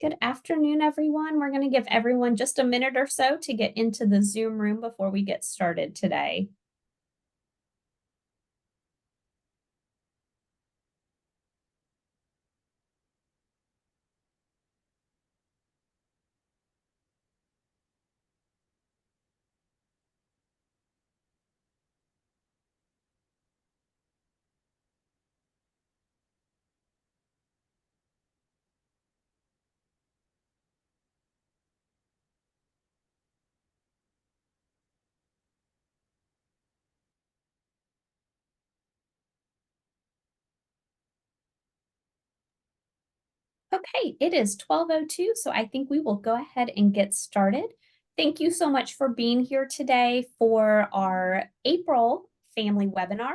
Good afternoon, everyone. We're going to give everyone just a minute or so to get into the Zoom room before we get started today. Okay, it is 12:02, so I think we will go ahead and get started. Thank you so much for being here today for our April family webinar,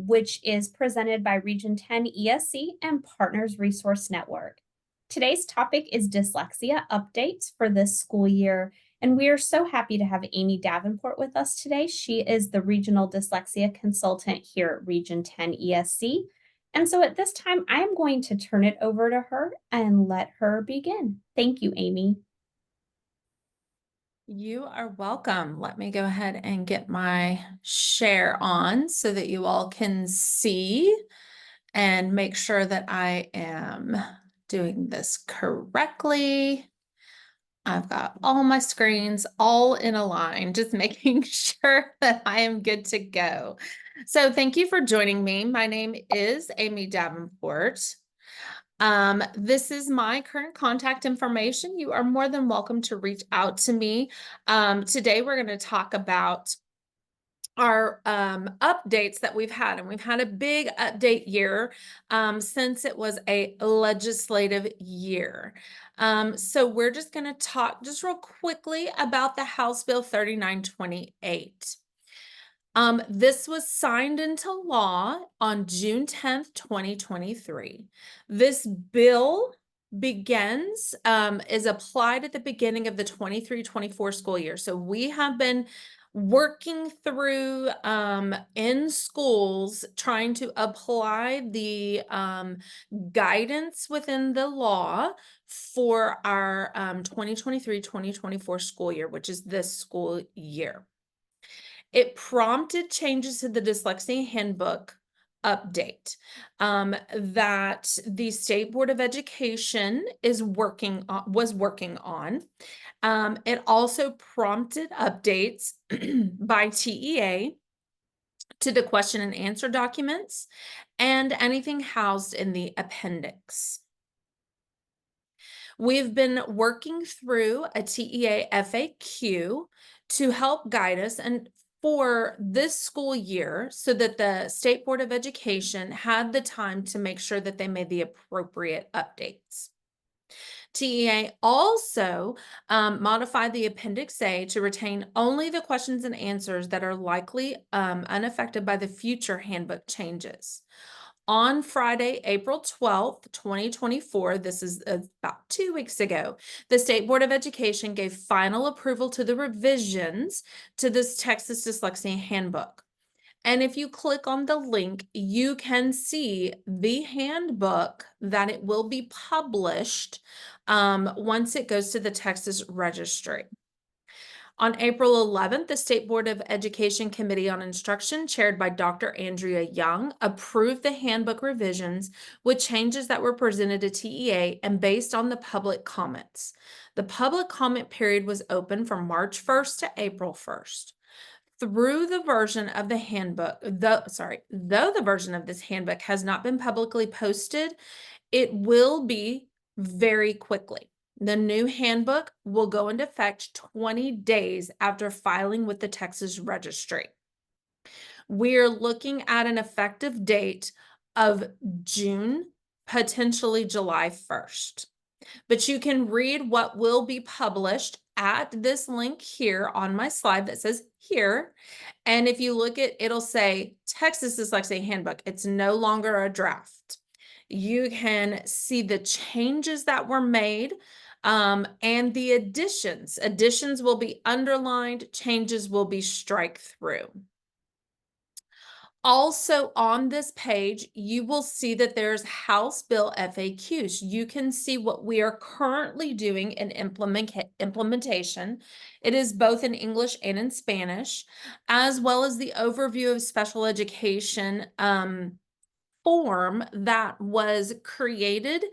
which is presented by Region 10 ESC and Partners Resource Network. Today's topic is dyslexia updates for this school year, and we are so happy to have Amy Davenport with us today. She is the Regional Dyslexia Consultant here at Region 10 ESC. And so at this time, I am going to turn it over to her and let her begin. Thank you, Amy. You are welcome. Let me go ahead and get my share on so that you all can see and make sure that I am doing this correctly. I've got all my screens all in a line, just making sure that I am good to go. So thank you for joining me. My name is Amy Davenport. This is my current contact information. You are more than welcome to reach out to me. Today we're going to talk about our updates that we've had, and we've had a big update year since it was a legislative year. So we're just going to talk just real quickly about the House Bill 3928. This was signed into law on June 10th, 2023. This bill is applied at the beginning of the 23-24 school year. So we have been working through in schools trying to apply the guidance within the law for our 2023-2024 school year, which is this school year. It prompted changes to the Dyslexia Handbook update that the State Board of Education was working on. It also prompted updates by TEA to the question and answer documents and anything housed in the appendix. We've been working through a TEA FAQ to help guide us and for this school year so that the State Board of Education had the time to make sure that they made the appropriate updates. TEA also modified the Appendix A to retain only the questions and answers that are likely unaffected by the future handbook changes. On Friday, April 12th, 2024, this is about 2 weeks ago, the State Board of Education gave final approval to the revisions to this Texas Dyslexia Handbook. And if you click on the link, you can see the handbook that it will be published once it goes to the Texas Registry. On April 11th, the State Board of Education Committee on Instruction, chaired by Dr. Andrea Young, approved the handbook revisions with changes that were presented to TEA and based on the public comments. The public comment period was open from March 1st to April 1st. Though the version of this handbook has not been publicly posted, it will be very quickly. The new handbook will go into effect 20 days after filing with the Texas Registry. We're looking at an effective date of June, potentially July 1st. But you can read what will be published at this link here on my slide that says here. And if you look at, it'll say Texas Dyslexia Handbook. It's no longer a draft. You can see the changes that were made and the additions. Additions will be underlined, changes will be strike through. Also on this page, you will see that there's House Bill FAQs. You can see what we are currently doing in implementation. It is both in English and in Spanish, as well as the overview of special education form that was created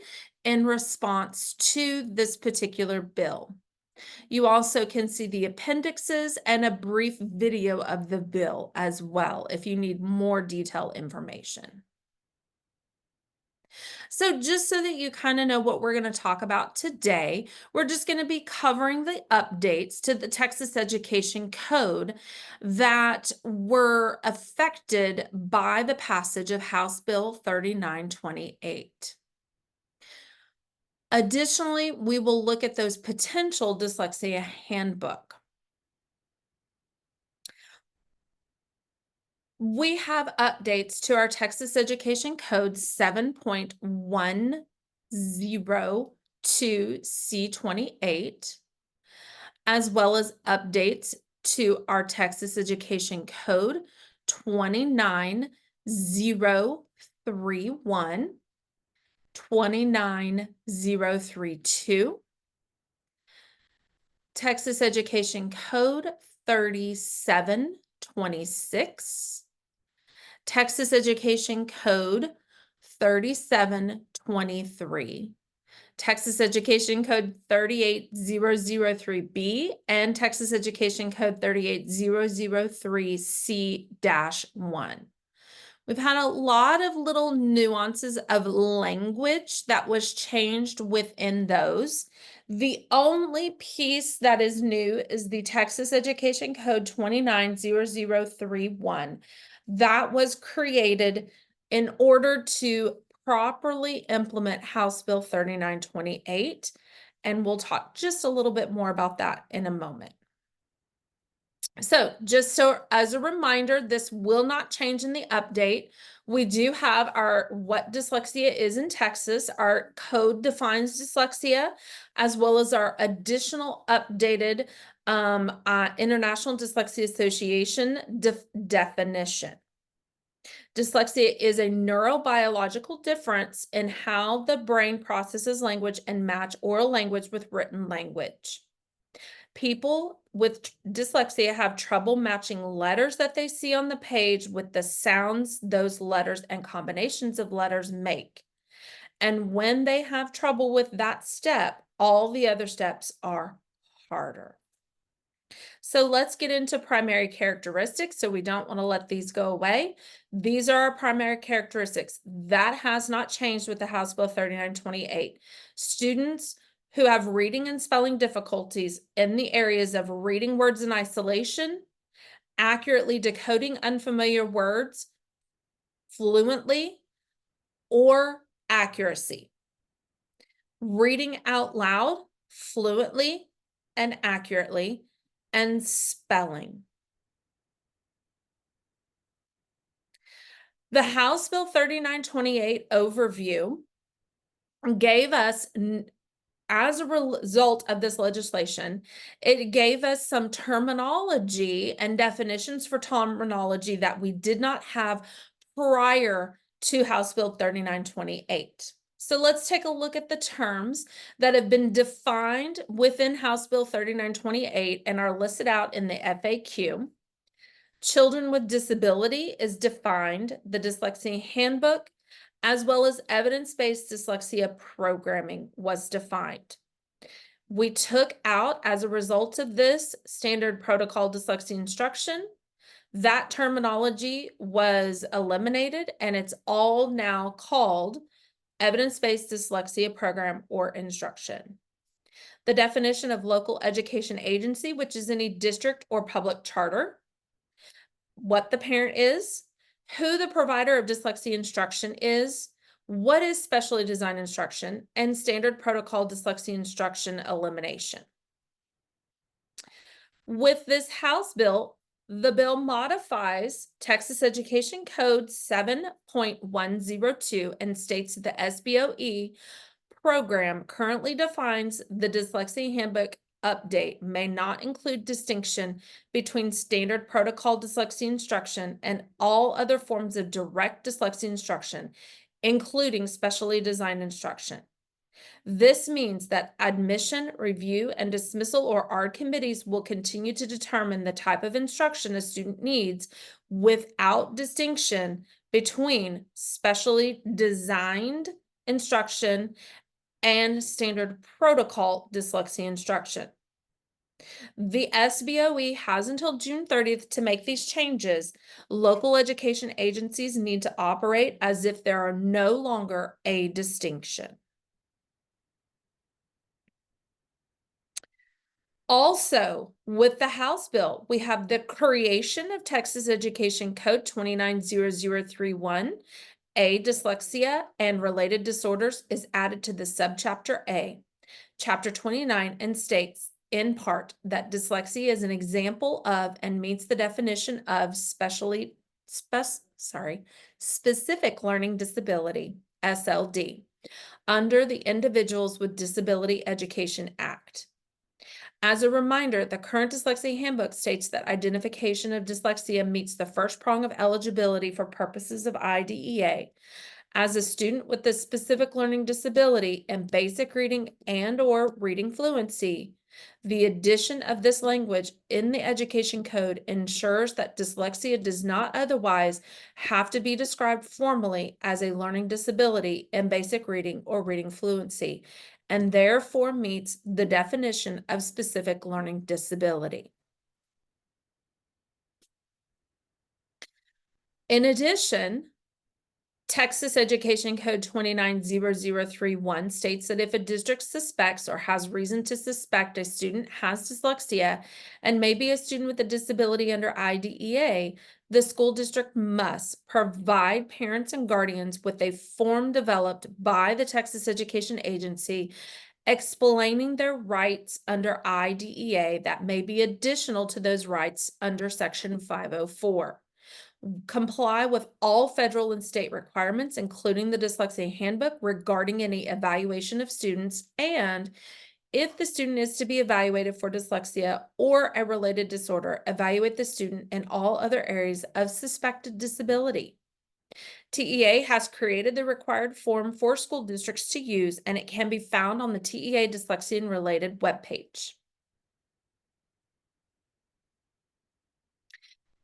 in response to this particular bill. You also can see the appendixes and a brief video of the bill as well if you need more detailed information. So just so that you kind of know what we're going to talk about today, we're just going to be covering the updates to the Texas Education Code that were affected by the passage of House Bill 3928. Additionally, we will look at those potential dyslexia handbook. We have updates to our Texas Education Code 7.10 to C28, as well as updates to our Texas Education Code 29031, 29032, Texas Education Code 3726, Texas Education Code 3723, Texas Education Code 38003B, and Texas Education Code 38003C-1. We've had a lot of little nuances of language that was changed within those. The only piece that is new is the Texas Education Code 290031. That was created in order to properly implement House Bill 3928, and we'll talk just a little bit more about that in a moment. So just so as a reminder, this will not change in the update. We do have our what dyslexia is in Texas. Our code defines dyslexia, as well as our additional updated International Dyslexia Association definition. Dyslexia is a neurobiological difference in how the brain processes language and match oral language with written language. People with dyslexia have trouble matching letters that they see on the page with the sounds those letters and combinations of letters make. And when they have trouble with that step, all the other steps are harder. So let's get into primary characteristics. So we don't want to let these go away. These are our primary characteristics. That has not changed with the House Bill 3928. Students who have reading and spelling difficulties in the areas of reading words in isolation, accurately decoding unfamiliar words, fluently, or accuracy. Reading out loud, fluently and accurately, and spelling. The House Bill 3928 overview gave us, as a result of this legislation, it gave us some terminology and definitions for terminology that we did not have prior to House Bill 3928. So let's take a look at the terms that have been defined within House Bill 3928 and are listed out in the FAQ. Children with disability is defined, the Dyslexia Handbook, as well as evidence-based dyslexia programming was defined. We took out, as a result of this, standard protocol dyslexia instruction. That terminology was eliminated, and it's all now called evidence-based dyslexia program or instruction. The definition of local education agency, which is any district or public charter, what the parent is, who the provider of dyslexia instruction is, what is specially designed instruction, and standard protocol dyslexia instruction elimination. With this House bill, the bill modifies Texas Education Code 7.102 and states that the SBOE program currently defines the Dyslexia Handbook update may not include distinction between standard protocol dyslexia instruction and all other forms of direct dyslexia instruction, including specially designed instruction. This means that admission, review, and dismissal or ARD committees will continue to determine the type of instruction a student needs without distinction between specially designed instruction and standard protocol dyslexia instruction. The SBOE has until June 30th to make these changes. Local education agencies need to operate as if there are no longer a distinction. Also, with the House bill, we have the creation of Texas Education Code 290031. A, dyslexia and related disorders is added to the subchapter A, chapter 29, and states in part that dyslexia is an example of and meets the definition of specific learning disability, SLD, under the Individuals with Disability Education Act. As a reminder, the current dyslexia handbook states that identification of dyslexia meets the first prong of eligibility for purposes of IDEA. As a student with a specific learning disability and basic reading and/or reading fluency, the addition of this language in the education code ensures that dyslexia does not otherwise have to be described formally as a learning disability in basic reading or reading fluency, and therefore meets the definition of specific learning disability. In addition, Texas Education Code 290031 states that if a district suspects or has reason to suspect a student has dyslexia and may be a student with a disability under IDEA, the school district must provide parents and guardians with a form developed by the Texas Education Agency explaining their rights under IDEA that may be additional to those rights under Section 504. Comply with all federal and state requirements, including the Dyslexia Handbook regarding any evaluation of students, and if the student is to be evaluated for dyslexia or a related disorder, evaluate the student in all other areas of suspected disability. TEA has created the required form for school districts to use, and it can be found on the TEA Dyslexia and Related webpage.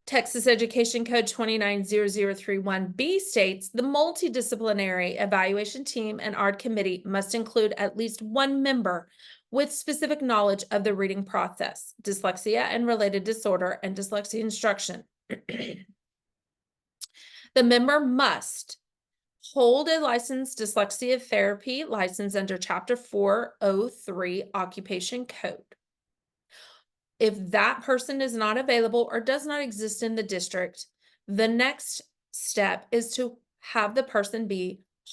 Texas Education Code 290031B states the multidisciplinary evaluation team and ARD committee must include at least one member with specific knowledge of the reading process, dyslexia and related disorder, and dyslexia instruction. The member must hold a licensed dyslexia therapy license under Chapter 403 Occupation Code. If that person is not available or does not exist in the district, the next step is to have the person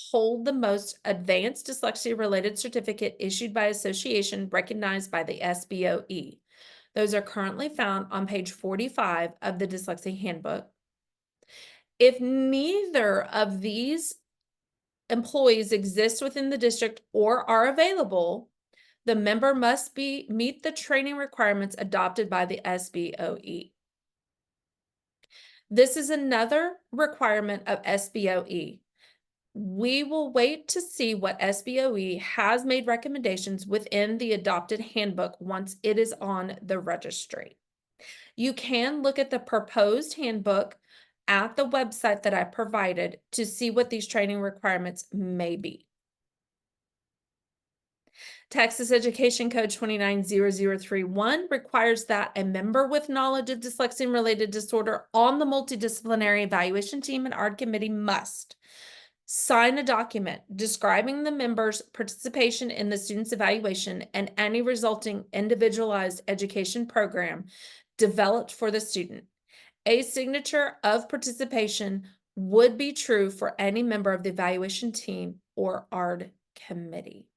hold the most advanced dyslexia related certificate issued by association recognized by the SBOE. Those are currently found on page 45 of the Dyslexia Handbook. If neither of these employees exist within the district or are available, the member must meet the training requirements adopted by the SBOE. This is another requirement of SBOE. We will wait to see what SBOE has made recommendations within the adopted handbook once it is on the registry. You can look at the proposed handbook at the website that I provided to see what these training requirements may be. Texas Education Code 290031 requires that a member with knowledge of dyslexia and related disorder on the multidisciplinary evaluation team and ARD committee must sign a document describing the member's participation in the student's evaluation and any resulting individualized education program developed for the student. A signature of participation would be true for any member of the evaluation team or ARD committee.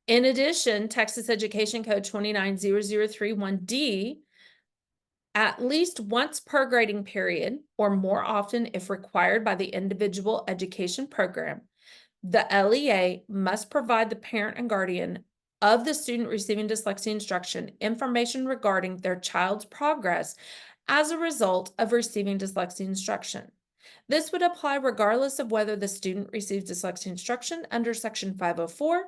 In addition, Texas Education Code 290031D, at least once per grading period, or more often if required by the individual education program, The LEA must provide the parent and guardian of the student receiving dyslexia instruction information regarding their child's progress as a result of receiving dyslexia instruction. This would apply regardless of whether the student receives dyslexia instruction under Section 504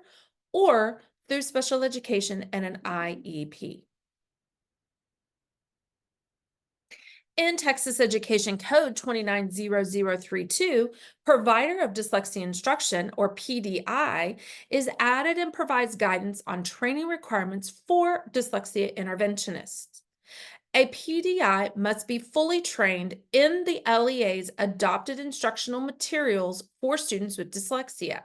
or through special education and an IEP. In Texas Education Code 290032, Provider of Dyslexia Instruction, or PDI, is added and provides guidance on training requirements for dyslexia interventionists. A PDI must be fully trained in the LEA's adopted instructional materials for students with dyslexia.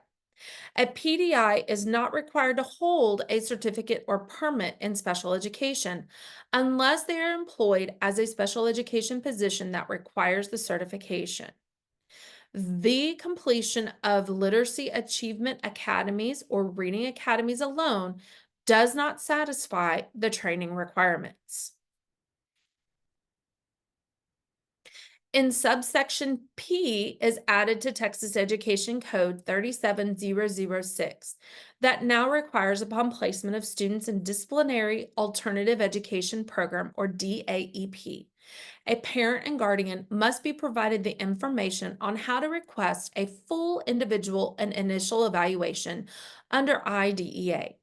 A PDI is not required to hold a certificate or permit in special education unless they are employed as a special education position that requires the certification. The completion of literacy achievement academies or reading academies alone does not satisfy the training requirements. In subsection P is added to Texas Education Code 37006 that now requires upon placement of students in Disciplinary Alternative Education Program or DAEP. A parent and guardian must be provided the information on how to request a full individual and initial evaluation under IDEA.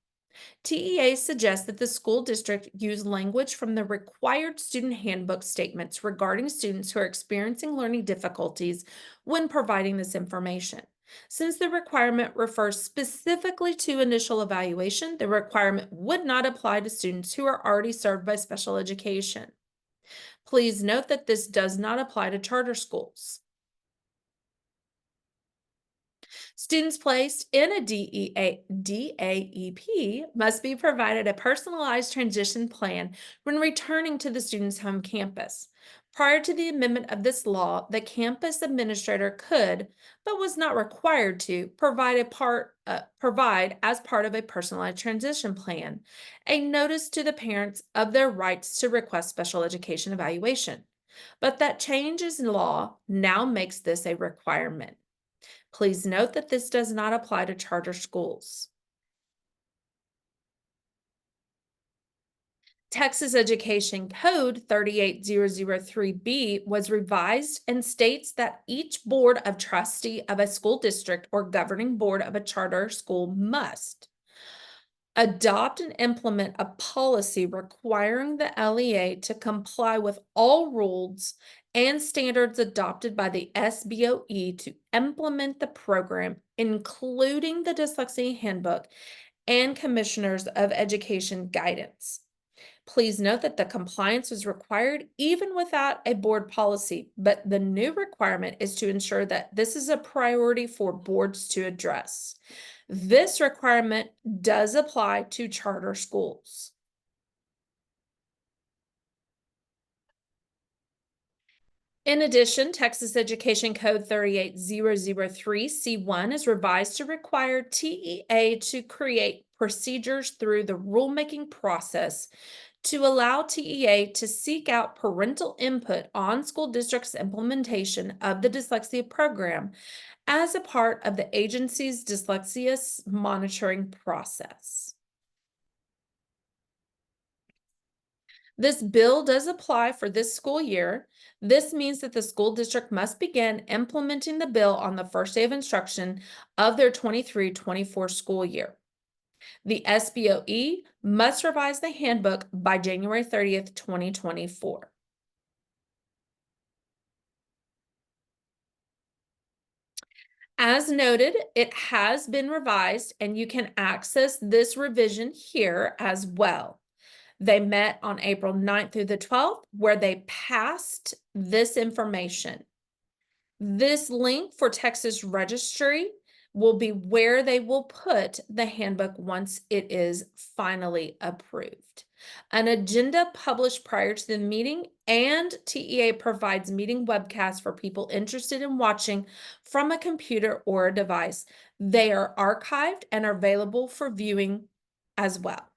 TEA suggests that the school district use language from the required student handbook statements regarding students who are experiencing learning difficulties when providing this information. Since the requirement refers specifically to initial evaluation, the requirement would not apply to students who are already served by special education. Please note that this does not apply to charter schools. Students placed in a DAEP must be provided a personalized transition plan when returning to the student's home campus. Prior to the amendment of this law, the campus administrator could, but was not required to, provide as part of a personalized transition plan, a notice to the parents of their rights to request special education evaluation. But that change in law now makes this a requirement. Please note that this does not apply to charter schools. Texas Education Code 38003B was revised and states that each board of trustee of a school district or governing board of a charter school must adopt and implement a policy requiring the LEA to comply with all rules and standards adopted by the SBOE to implement the program, including the Dyslexia Handbook and Commissioners of Education guidance. Please note that the compliance was required even without a board policy, but the new requirement is to ensure that this is a priority for boards to address. This requirement does apply to charter schools. In addition, Texas Education Code 38003C1 is revised to require TEA to create procedures through the rulemaking process to allow TEA to seek out parental input on school districts' implementation of the dyslexia program as a part of the agency's dyslexia monitoring process. This bill does apply for this school year. This means that the school district must begin implementing the bill on the first day of instruction of their 23-24 school year. The SBOE must revise the handbook by January 30th, 2024. As noted, it has been revised and you can access this revision here as well. They met on April 9th through the 12th, where they passed this information. This link for Texas Registry will be where they will put the handbook once it is finally approved. An agenda published prior to the meeting, and TEA provides meeting webcasts for people interested in watching from a computer or a device. They are archived and are available for viewing as well.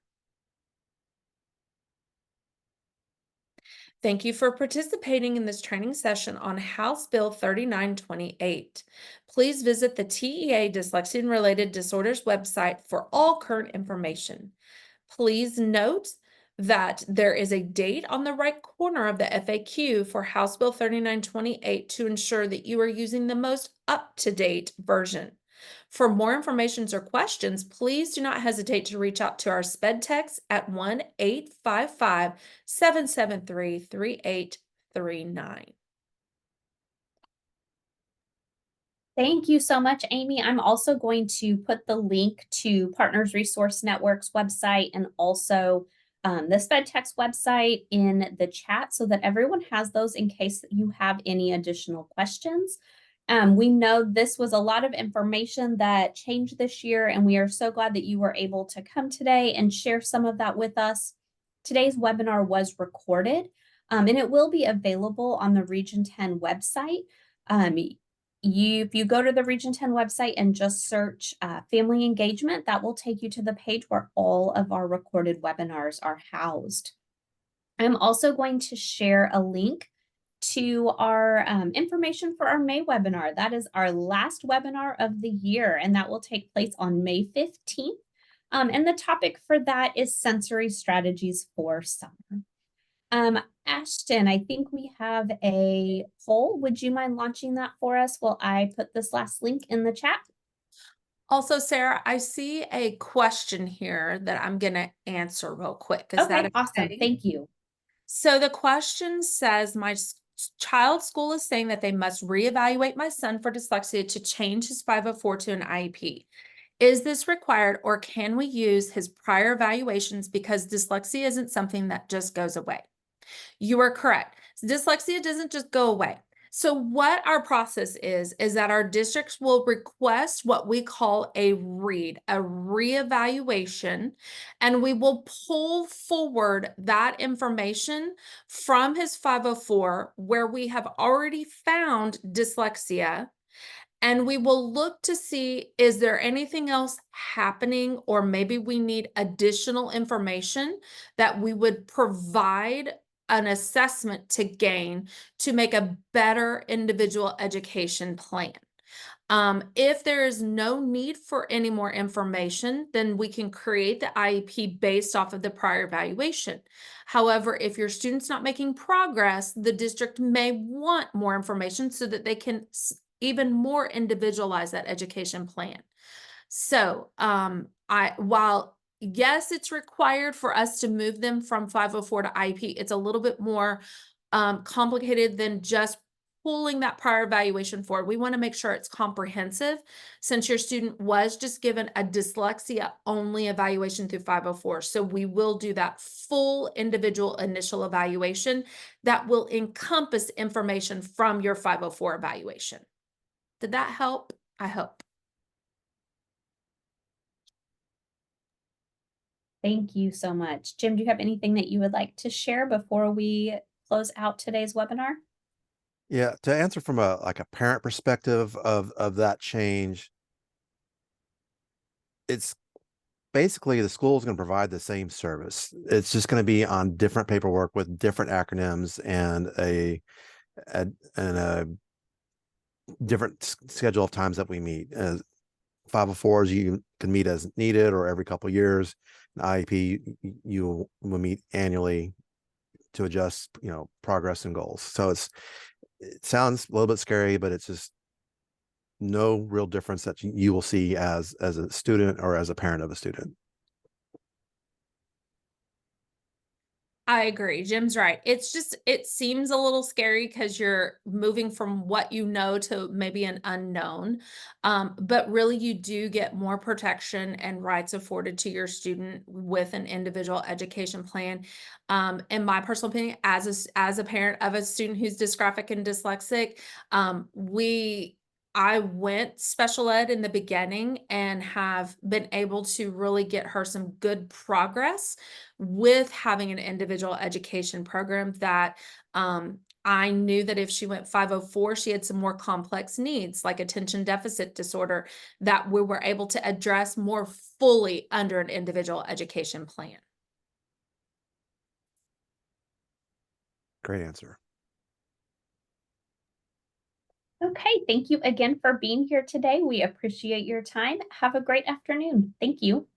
Thank you for participating in this training session on House Bill 3928. Please visit the TEA Dyslexia and Related Disorders website for all current information. Please note that there is a date on the right corner of the FAQ for House Bill 3928 to ensure that you are using the most up-to-date version. For more information or questions, please do not hesitate to reach out to our SPED text at 1-855-773-3839. Thank you so much, Amy. I'm also going to put the link to Partners Resource Network's website and also the SpedText website in the chat so that everyone has those in case you have any additional questions. We know this was a lot of information that changed this year, and we are so glad that you were able to come today and share some of that with us. Today's webinar was recorded, and it will be available on the Region 10 website. If you go to the Region 10 website and just search family engagement, that will take you to the page where all of our recorded webinars are housed. I'm also going to share a link to our information for our May webinar. That is our last webinar of the year, and that will take place on May 15th. And the topic for that is sensory strategies for summer. Ashton, I think we have a poll. Would you mind launching that for us while I put this last link in the chat? Also, Sarah, I see a question here that I'm going to answer real quick. Is that Okay, awesome. okay? Thank you. So the question says, my child's school is saying that they must reevaluate my son for dyslexia to change his 504 to an IEP. Is this required, or can we use his prior evaluations because dyslexia isn't something that just goes away? You are correct. Dyslexia doesn't just go away. So what our process is that our districts will request what we call a reevaluation, and we will pull forward that information from his 504 where we have already found dyslexia. And we will look to see, is there anything else happening, or maybe we need additional information that we would provide an assessment to gain to make a better individual education plan. If there is no need for any more information, then we can create the IEP based off of the prior evaluation. However, if your student's not making progress, the district may want more information so that they can even more individualize that education plan. So, while yes, it's required for us to move them from 504 to IEP, it's a little bit more complicated than just pulling that prior evaluation forward. We want to make sure it's comprehensive, since your student was just given a dyslexia only evaluation through 504. So we will do that full individual initial evaluation that will encompass information from your 504 evaluation. Did that help? I hope. Thank you so much. Jim, do you have anything that you would like to share before we close out today's webinar? Yeah, to answer from a parent perspective of that change, it's basically the school is going to provide the same service. It's just going to be on different paperwork with different acronyms and a different schedule of times that we meet. 504s you can meet as needed or every couple of years. An IEP you will meet annually to adjust, progress and goals. So it sounds a little bit scary, but it's just no real difference that you will see as a student or as a parent of a student. I agree. Jim's right. It seems a little scary because you're moving from what you know to maybe an unknown. But really you do get more protection and rights afforded to your student with an individual education plan. In my personal opinion, as a parent of a student who's dysgraphic and dyslexic, I went special ed in the beginning and have been able to really get her some good progress with having an individual education program that I knew that if she went 504, she had some more complex needs like attention deficit disorder that we were able to address more fully under an individual education plan. Great answer. Okay, thank you again for being here today. We appreciate your time. Have a great afternoon. Thank you.